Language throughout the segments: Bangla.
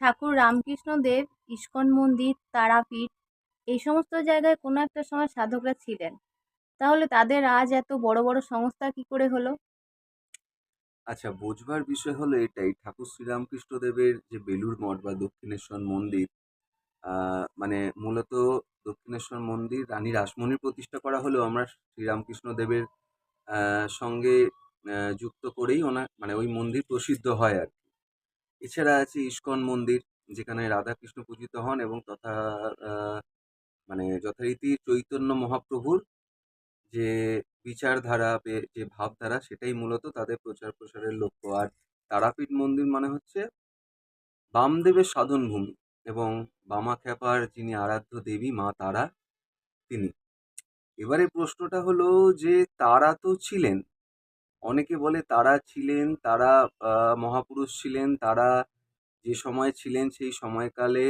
ঠাকুর রামকৃষ্ণদেব ইস্কন মন্দির, তারাপীঠ এই সমস্ত জায়গায় কোনো একটা সময় সাধকরা ছিলেন। তাহলে তাদের আজ এত বড় বড় সংস্থা কি করে হলো? আচ্ছা, বোঝবার বিষয় হলো এটাই, ঠাকুর শ্রীরামকৃষ্ণদেবের যে বেলুড় মঠ বা দক্ষিণেশ্বর মন্দির, মানে মূলত দক্ষিণেশ্বর মন্দির রানী রাসমণির প্রতিষ্ঠা করা হলেও আমরা শ্রীরামকৃষ্ণদেবের সঙ্গে যুক্ত করেই মানে ওই মন্দির প্রসিদ্ধ হয় আর কি। এছাড়া আছে ইস্কন মন্দির, যেখানে রাধাকৃষ্ণ পূজিত হন এবং তথা আহ, মানে যথারীতি চৈতন্য মহাপ্রভুর যে বিচারধারা যে ভাবধারা সেটাই মূলত তাদের প্রচার প্রসারের লক্ষ্য। আর তারাপীঠ মন্দির মানে হচ্ছে বামদেবের সাধন ভূমি এবং বামাখ্যাপার যিনি আরাধ্য দেবী মা তারা, তিনি। এবারে প্রশ্নটা হলো যে তারা তো ছিলেন, অনেকে বলে তারা ছিলেন, তারা মহাপুরুষ ছিলেন, তারা যে সময় ছিলেন সেই সময়কালে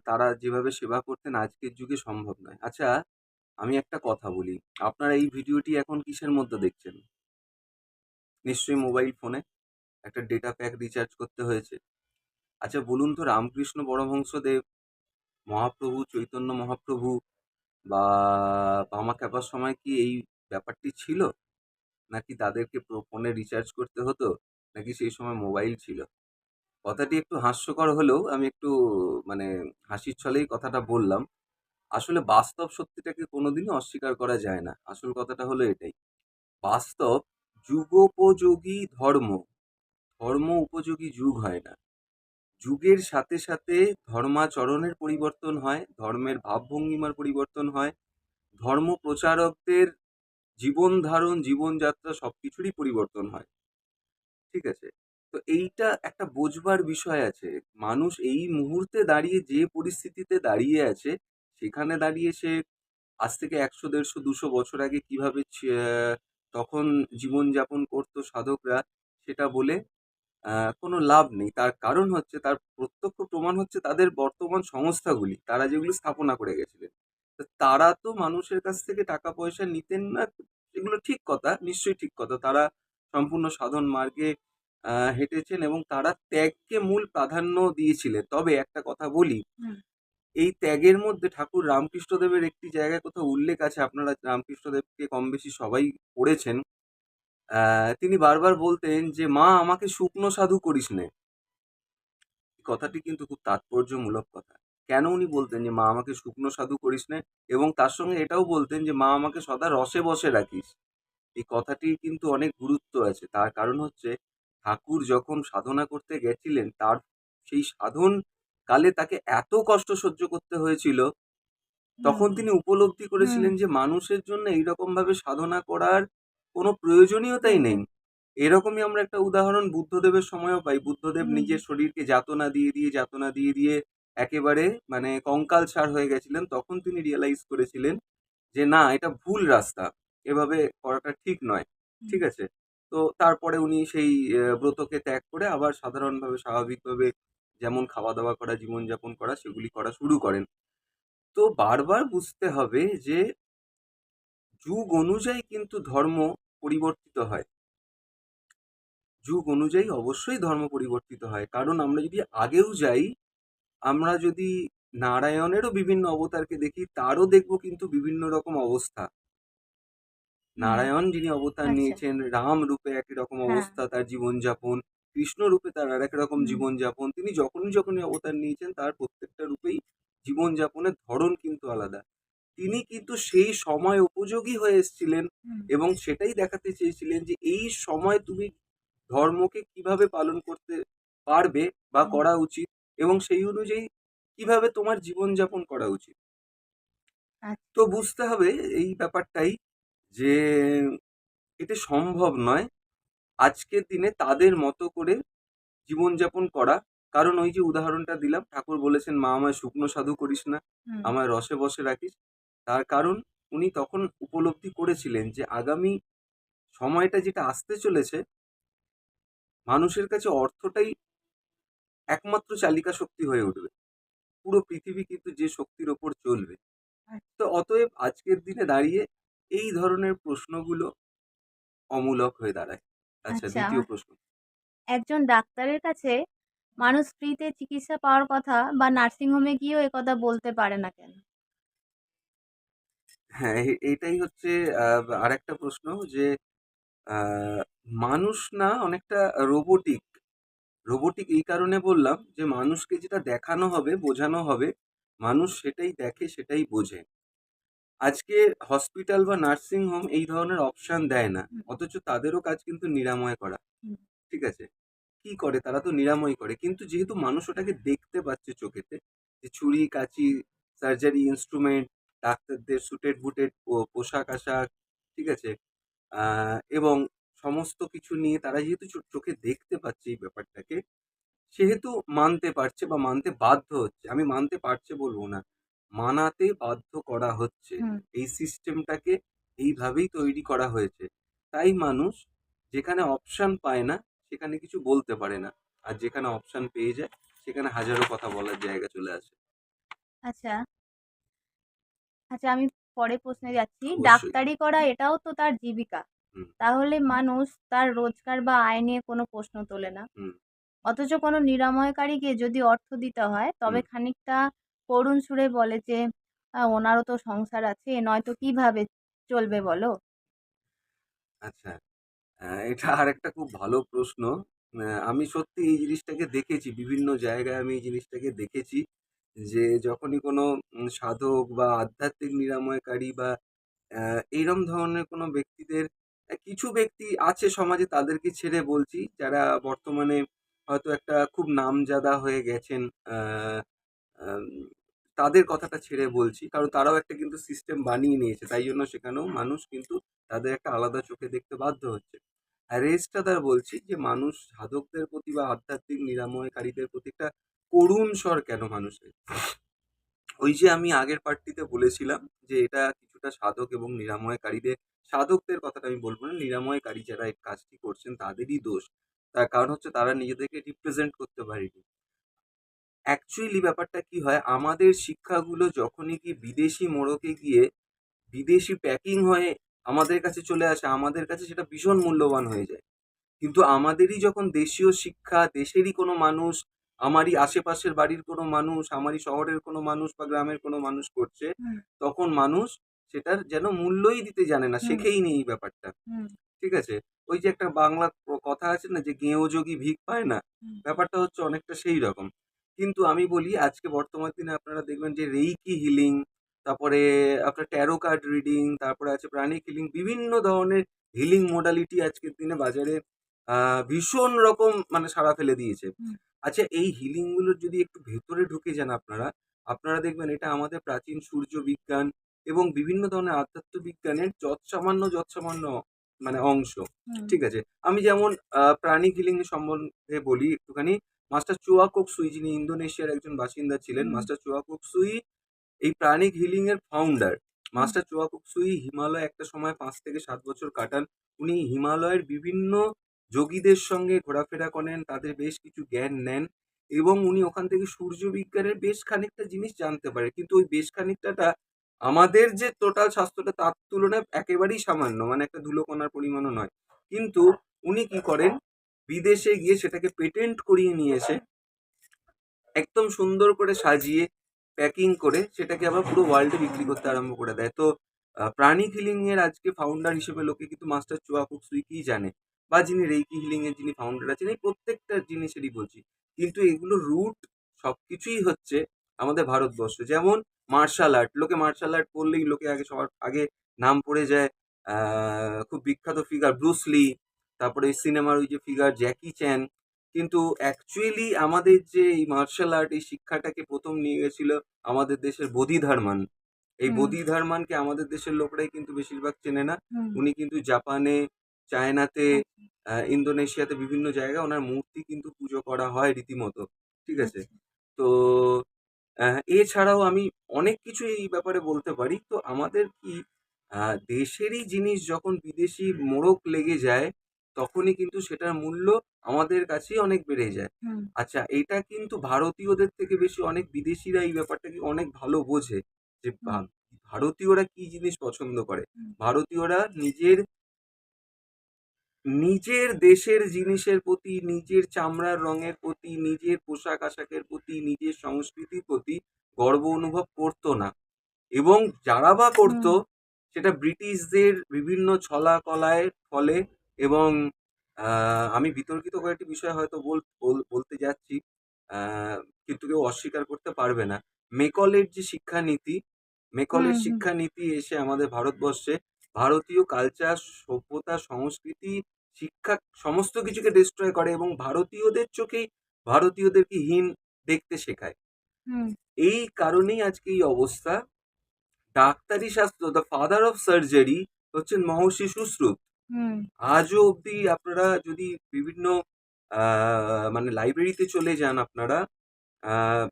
তারা যেভাবে সেবা করতেন আজকের যুগে সম্ভব নয়। আচ্ছা, আমি একটা কথা বলি, আপনারা এই ভিডিওটি এখন কিসের মধ্যে দেখছেন? নিশ্চয়ই মোবাইল ফোনে একটা ডেটা প্যাক রিচার্জ করতে হয়েছে। আচ্ছা বলুন তো, রামকৃষ্ণ পরমহংসদেব, মহাপ্রভু চৈতন্য মহাপ্রভু বা বামাখ্যাপার সময় কি এই ব্যাপারটি ছিল? নাকি তাদেরকে ফোনে রিচার্জ করতে হতো? নাকি সেই সময় মোবাইল ছিল? কথাটি একটু হাস্যকর হলেও আমি একটু মানে হাসির ছলেই কথাটা বললাম। আসলে বাস্তব সত্যিটাকে কোনোদিনও অস্বীকার করা যায় না। আসল কথাটা হলো এটাই। বাস্তব যুগোপযোগী ধর্ম, ধর্ম উপযোগী যুগ হয় না। যুগের সাথে সাথে ধর্মাচরণের পরিবর্তন হয়, ধর্মের ভাবভঙ্গিমার পরিবর্তন হয়, ধর্ম প্রচারকদের জীবন ধারণ, জীবনযাত্রা সবকিছুরই পরিবর্তন হয়। ঠিক আছে? তো এইটা একটা বোঝবার বিষয় আছে। মানুষ এই মুহূর্তে দাঁড়িয়ে যে পরিস্থিতিতে দাঁড়িয়ে আছে, সেখানে দাঁড়িয়ে সে আজ থেকে ১০০, ১৫০, ২০০ বছর আগে কিভাবে তখন জীবনযাপন করতো সাধকরা, সেটা বলে কোনো লাভ নেই। তার কারণ হচ্ছে, তার প্রত্যক্ষ প্রমাণ হচ্ছে তাদের বর্তমান সংস্থাগুলি, তারা যেগুলো স্থাপনা করে গেছিলেন। তো তারা তো মানুষের কাছ থেকে টাকা পয়সা নিতেন না, এগুলো ঠিক কথা, নিশ্চয়ই ঠিক কথা। তারা সম্পূর্ণ সাধন মার্গে হেঁটেছেন এবং তারা ত্যাগকে মূল প্রাধান্য দিয়েছিলেন। তবে একটা কথা বলি, হুম। এই ত্যাগের মধ্যে ঠাকুর রামকৃষ্ণদেবের একটি জায়গায় কোথাও উল্লেখ আছে, আপনারা রামকৃষ্ণদেবকে কম বেশি সবাই পড়েছেন। তিনি বারবার বলতেন যে, "মা আমাকে শুকনো সাধু করিস নে।" এই কথাটি কিন্তু খুব তাৎপর্যমূলক কথা। কেন উনি বলতেন যে, "মা আমাকে শুকনো সাধু করিস নে?" এবং তার সঙ্গে এটাও বলতেন যে, "মা আমাকে সদা রসে বশে রাখিস।" এই কথাটির কিন্তু অনেক গুরুত্ব আছে। তার কারণ হচ্ছে, ঠাকুর যখন সাধনা করতে গেছিলেন, তার সেই সাধন কালে তাকে এত কষ্ট সহ্য করতে হয়েছিল, হুম। তখন তিনি উপলব্ধি হুম। করেছিলেন যে মানুষের জন্য এইরকমভাবে সাধনা করার কোনো প্রয়োজনীয়তাই নেই। প্রয়োজন। এরকমই আমরা একটা উদাহরণ বুদ্ধদেবের সময়ও পাই। বুদ্ধদেব হুম। নিজের শরীরকে যাতনা দিয়ে একেবারে মানে কঙ্কালসার হয়ে গেছিলেন। তখন তিনি রিয়ালাইজ করেছিলেন যে না, এটা ভুল রাস্তা। এভাবে করাটা ঠিক নয়। হুম। ঠিক আছে? তো তারপরে উনি সেই ব্রতকে ত্যাগ করে আবার সাধারণভাবে স্বাভাবিকভাবে যেমন খাওয়া-দাওয়া করা, জীবনযাপন করা সেগুলি করা শুরু করেন। তো বারবার বুঝতে হবে যে যুগ অনুযায়ী কিন্তু ধর্ম পরিবর্তিত হয়। যুগ অনুযায়ী অবশ্যই ধর্ম পরিবর্তিত হয়। কারণ আমরা যদি আগেও যাই, আমরা যদি নারায়ণেরও বিভিন্ন অবতারকে দেখি, তারও দেখব কিন্তু বিভিন্ন রকম অবস্থা। হুম। নারায়ণ যিনি অবতার আচ্ছা। নিয়েছেন, রাম রূপে একই রকম হ্যাঁ। অবস্থা তার জীবনযাপন, কৃষ্ণ রূপে তার আরেক রকম হুম। জীবনযাপন। তিনি যখনই অবতার নিয়েছেন তার প্রত্যেকটা রূপেই জীবনযাপনের ধরন কিন্তু আলাদা। তিনি কিন্তু সেই সময় উপযোগী হয়ে এসেছিলেন হুম। এবং সেটাই দেখাতে চেয়েছিলেন যে এই সময় তুমি ধর্মকে কিভাবে পালন করতে পারবে বা হুম। করা উচিত এবং সেই অনুযায়ী কিভাবে তোমার জীবনযাপন করা উচিত। আচ্ছা। তো বুঝতে হবে এই ব্যাপারটাই যে এটা সম্ভব নয় আজকের দিনে তাদের মতো করে জীবনযাপন করা। কারণ ওই যে উদাহরণটা দিলাম, ঠাকুর বলেছেন, "মা আমায় শুকনো সাধু করিস না, হুম। আমায় রসে বশে রাখিস।" তার কারণ উনি তখন উপলব্ধি করেছিলেন যে আগামী সময়টা যেটা আসতে চলেছে, মানুষের কাছে অর্থটাই একমাত্র চালিকা শক্তি হয়ে উঠবে। পুরো পৃথিবী কিন্তু যে শক্তির ওপর চলবে। তো অতএব আজকের দিনে দাঁড়িয়ে এই ধরনের প্রশ্নগুলো অমূলক হয়ে দাঁড়ায়। আচ্ছা, আচ্ছা। ২য় প্রশ্ন। একজন ডাক্তারের কাছে মানুষ ফ্রিতে চিকিৎসা পাওয়ার কথা বা নার্সিং হোমে গিয়েও একথা বলতে পারে না কেন? হ্যাঁ, এইটাই হচ্ছে আরেকটা প্রশ্ন যে আ মানুষ না অনেকটা রোবটিক। রোবটিক এই কারণে বললাম যে মানুষকে যেটা দেখানো হবে, বোঝানো হবে, মানুষ সেটাই দেখে, সেটাই বোঝে। আজকে হসপিটাল বা নার্সিং হোম এই ধরনের অপশন দেয় না। হুম, অথচ তাদেরও কাজ কিন্তু নিরাময় করা। হুম, ঠিক আছে? কি করে? তারা তো নিরাময় করে। কিন্তু যেহেতু মানুষ ওটাকে দেখতে পাচ্ছে চোখেতে, যে ছুরি, কাঁচি, সার্জারি ইন্সট্রুমেন্ট, ডাক্তারদের সুটেড বুটেড পোশাক-আশাক, ঠিক আছে? আ এবং সমস্ত কিছু নিয়ে তারা যেহেতু চোখে দেখতে পাচ্ছে এই ব্যাপারটাকে, সেহেতু মানতে পারছে বা মানতে বাধ্য হচ্ছে। আমি মানতে পারছে বলব না। মানাতে বাধ্য করা হচ্ছে। হুম। এই সিস্টেমটাকে এইভাবেই তৈরি করা হয়েছে। তাই মানুষ যেখানে অপশন পায় না, সেখানে কিছু বলতে পারে না। আর যেখানে অপশন পেয়ে যায়, সেখানে হাজারো কথা বলার জায়গা চলে আসে। আচ্ছা, আচ্ছা, আমি পরের প্রশ্নে যাচ্ছি। অবশ্যই। ডাক্তারি করা এটাও তো তার জীবিকা। হুম, তাহলে মানুষ তার রোজগার বা আয় নিয়ে কোনো প্রশ্ন তোলে না। হুম, অথচ কোনো নিরাময়কারীকে যদি অর্থ দিতে হয়, তবে হুম। খানিকটা করুণ সুরে বলে যে, ওনারও তো সংসার আছে, নয়তো কিভাবে চলবে বলো?" আচ্ছা। এটা আরেকটা খুব ভালো প্রশ্ন। আমি সত্যি এই জিনিসটাকে দেখেছি। বিভিন্ন জায়গায় আমি এই জিনিসটাকে দেখেছি। যে যখনই কোনো সাধক বা আধ্যাত্মিক নিরাময়কারী বা এইরম ধরনের কোনো ব্যক্তিদের কিছু ব্যক্তি আছে সমাজে তাদেরকে ছেড়ে বলছি, যারা বর্তমানে হয়তো একটা খুব নামজাদা হয়ে গেছেন। আ আম তাদের কথাটা ছেড়ে বলছি। কারণ তারাও একটা কিন্তু সিস্টেম বানিয়ে নিয়েছে। তাই জন্য সেখানেও মানুষ কিন্তু তাদের একটা আলাদা চোখে দেখতে বাধ্য হচ্ছে। আর রেস্টটা বলছি যে মানুষ সাধকদের প্রতি বা আধ্যাত্মিক নিরাময়কারীদের প্রতি একটা করুণ স্বর কেন মানুষের? ওই যে আমি আগের পার্টটিতে বলেছিলাম যে এটা কিছুটা সাধক এবং নিরাময়কারীদের, সাধকদের কথাটা আমি বলব না, নিরাময়কারী যারা এই কাজটি করছেন তাদেরই দোষ। তার কারণ হচ্ছে তারা নিজেদেরকে রিপ্রেজেন্ট করতে পারেনি। অ্যাকচুয়ালি ব্যাপারটা কি হয়, আমাদের শিক্ষাগুলো যখনই কি বিদেশি মোড়কে গিয়ে বিদেশি প্যাকিং হয়ে আমাদের কাছে চলে আসে, আমাদের কাছে সেটা ভীষণ মূল্যবান হয়ে যায়। কিন্তু আমাদেরই যখন দেশীয় শিক্ষা, দেশেরই কোনো মানুষ, আমারই আশেপাশের বাড়ির কোনো মানুষ, আমারই শহরের কোনো মানুষ বা গ্রামের কোনো মানুষ করছে, হুম, তখন মানুষ সেটার যেন মূল্যই দিতে জানে না, হুম, শেখেই নি এই ব্যাপারটা। হুম, ঠিক আছে? ওই যে একটা বাংলা কথা আছে না যে, "গেঁয়ো যোগী ভিক পায় না?" হুম, ব্যাপারটা হচ্ছে অনেকটা সেই রকম। কিন্তু আমি বলি আজকে বর্তমান দিনে আপনারা দেখবেন যে রেইকি হিলিং, তারপরে আপনার ট্যারো কার্ড রিডিং, তারপরে আছে প্রাণিক হিলিং, বিভিন্ন ধরনের হিলিং মডালিটি আজকের দিনে বাজারে আ ভীষণ রকম মানে সাড়া ফেলে দিয়েছে। হুম, আচ্ছা, এই হিলিং গুলোর যদি একটু ভেতরে ঢুকে যান আপনারা, আপনারা দেখবেন এটা আমাদের প্রাচীন সূর্য বিজ্ঞান এবং বিভিন্ন ধরনের আধ্যাত্মবিজ্ঞানের যৎসামান্য মানে অংশ। হুম, ঠিক আছে? আমি যেমন প্রাণিক হিলিং সম্বন্ধে বলি একটুখানি। মাস্টার চোয়া কোক সুই, যিনি ইন্দোনেশিয়ার একজন বাসিন্দা ছিলেন। হুম, মাস্টার চোয়া কোক সুই এই প্রাণিক হিলিং এর ফাউন্ডার। হুম, মাস্টার চোয়া কোক সুই হিমালয়ে একটা সময় ৫ থেকে ৭ বছর কাটান। উনি হিমালয়ের বিভিন্ন যোগীদের সঙ্গে ঘোরাফেরা করেন, তাদের বেশ কিছু জ্ঞান নেন এবং উনি ওখান থেকে সূর্য বিজ্ঞানের বেশ খানিকটা জিনিস জানতে পারেন। কিন্তু ওই বেশ খানিকটাটা আমাদের যে টোটাল স্বাস্থ্যটা তার তুলনায় একেবারেই সামান্য। মানে একটা ধুলোকণার পরিমাণও নয়। কিন্তু উনি কি করেন, বিদেশে গিয়ে সেটাকে পেটেন্ট করিয়ে নিয়ে এসে একদম সুন্দর করে সাজিয়ে প্যাকিং করে সেটাকে আবার পুরো ওয়ার্ল্ডে বিক্রি করতে আরম্ভ করে দেয়। তো প্রাণিক হিলিং এর আজকে ফাউন্ডার হিসেবে লোকে কিন্তু মাস্টার চোয়া কুক সুইকেই জানে, বা যিনি রেইকি হিলিং এর যিনি ফাউন্ডার আছেন, এই প্রত্যেকটা জিনিসেরই বলছি। কিন্তু এগুলোর রুট সবকিছুই হচ্ছে আমাদের ভারতবর্ষ। যেমন মার্শাল আর্ট, লোকে মার্শাল আর্ট বললেই লোকে আগে সবার আগে নাম পড়ে যায় খুব বিখ্যাত ফিগার ব্রুস লি, তারপরে ওই সিনেমার ওই যে ফিগার জ্যাকি চ্যান। কিন্তু অ্যাকচুয়ালি আমাদের যে এই মার্শাল আর্ট এই শিক্ষাটাকে ১ম নিয়ে গেছিল আমাদের দেশের বোধিধর্মান। এই হুম, বোধিধর্মানকে আমাদের দেশের লোকরাই কিন্তু বেশিরভাগ চেনে না। হুম, উনি কিন্তু জাপানে, চায়নাতে, আচ্ছা, ইন্দোনেশিয়াতে বিভিন্ন জায়গায় উনার মূর্তি কিন্তু পুজো করা হয় রীতিমতো। ঠিক আছে? আচ্ছা, তো এছাড়াও আমি অনেক কিছু এই ব্যাপারে বলতে পারি। তো আমাদের কি আ দেশেরই জিনিস যখন বিদেশি মোড়ক লেগে যায়, তখনই কিন্তু সেটার মূল্য আমাদের কাছেই অনেক বেড়ে যায়। হুম, আচ্ছা, এটা কিন্তু ভারতীয়দের থেকে বেশি অনেক বিদেশিরা এই ব্যাপারটাকে অনেক ভালো বোঝে যে হুম, ভারতীয়রা কি জিনিস পছন্দ করে। হুম, ভারতীয়রা নিজের নিজের দেশের জিনিসের প্রতি, নিজের চামড়ার রঙের প্রতি, নিজের পোশাক আশাকের প্রতি, নিজের সংস্কৃতির প্রতি গর্ব অনুভব করতো না। এবং যারা বা হুম করতো সেটা ব্রিটিশদের বিভিন্ন ছলা কলায় ফলে। এবং আমি বিতর্কিত কয়েকটি বিষয় হয়তো বলতে যাচ্ছি, কিন্তু কেউ অস্বীকার করতে পারবে না। মেকলের যে শিক্ষানীতি, হুম মেকলের হুম শিক্ষানীতি এসে আমাদের ভারতবর্ষে ভারতীয় কালচার, সভ্যতা, সংস্কৃতি, শিক্ষা সমস্ত কিছুকে ডিস্ট্রয় করে এবং ভারতীয়দের চোখেই ভারতীয়দেরকে হীন দেখতে শেখায়। হুম এই কারণেই আজকে এই অবস্থা। ডাক্তারি শাস্ত্র, দ্য ফাদার অফ সার্জারি হচ্ছেন মহর্ষি সুশ্রুত। হুম আজও অবধি আপনারা যদি বিভিন্ন মানে লাইব্রেরিতে চলে যান, আপনারা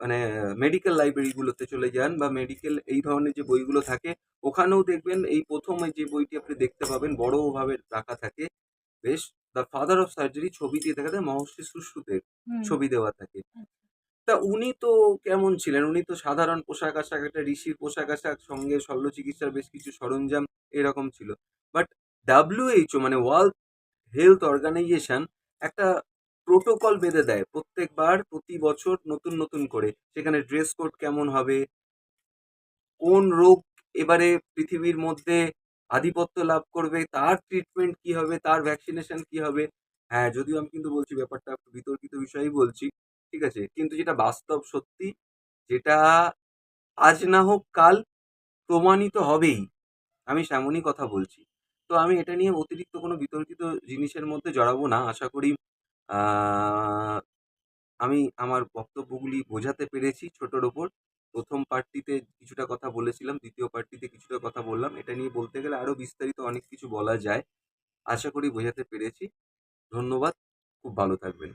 মানে মেডিকেল লাইব্রেরিগুলোতে চলে যান বা মেডিকেল এই ধরনের যে বইগুলো থাকে, ওখানেও দেখবেন এই প্রথম এই যে বইটি আপনি দেখতে পাবেন বড়ভাবে রাখা থাকে, বেশ, দ্য ফাদার অফ সার্জারি ছবি দিয়ে দেখা যায় মহর্ষি সুশ্রুতের হুম ছবি দেওয়া থাকে। তা উনি তো কেমন ছিলেন? উনি তো সাধারণ পোশাক-আশাক, একটা ঋষির পোশাক-আশাক, সঙ্গে শল্য চিকিৎসার বেশ কিছু সরঞ্জাম এরকম ছিল। বাট WHO মানে ওয়ার্ল্ড হেলথ অর্গানাইজেশন একটা প্রোটোকল বেঁধে দেয়। প্রত্যেকবার প্রতি বছর নতুন, নতুন করে। সেখানে ড্রেস কোড কেমন হবে, কোন রোগ এবারে পৃথিবীর মধ্যে আধিপত্য লাভ করবে, তার ট্রিটমেন্ট কি হবে, তার ভ্যাকসিনেশন কি হবে। হ্যাঁ, যদিও আমি কিন্তু বলছি ব্যাপারটা একটু বিতর্কিত বিষয়ই বলছি। ঠিক আছে? কিন্তু যেটা বাস্তব সত্যি, যেটা আজ না হোক কাল প্রমাণিত হবেই। আমি সেমনই কথা বলছি। তো আমি এটা নিয়ে অতিরিক্ত কোনো বিতর্কিত জিনিসের মধ্যে জড়াবো না। আশা করি আ আমি আমার বক্তব্যগুলি বোঝাতে পেরেছি ছোটর ওপর। ১ম পার্টটিতে কিছুটা কথা বলেছিলাম, ২য় পার্টটিতে কিছুটা কথা বললাম। এটা নিয়ে বলতে গেলে আরো বিস্তারিত অনেক কিছু বলা যায়। আশা করি বোঝাতে পেরেছি। ধন্যবাদ। খুব ভালো থাকবেন।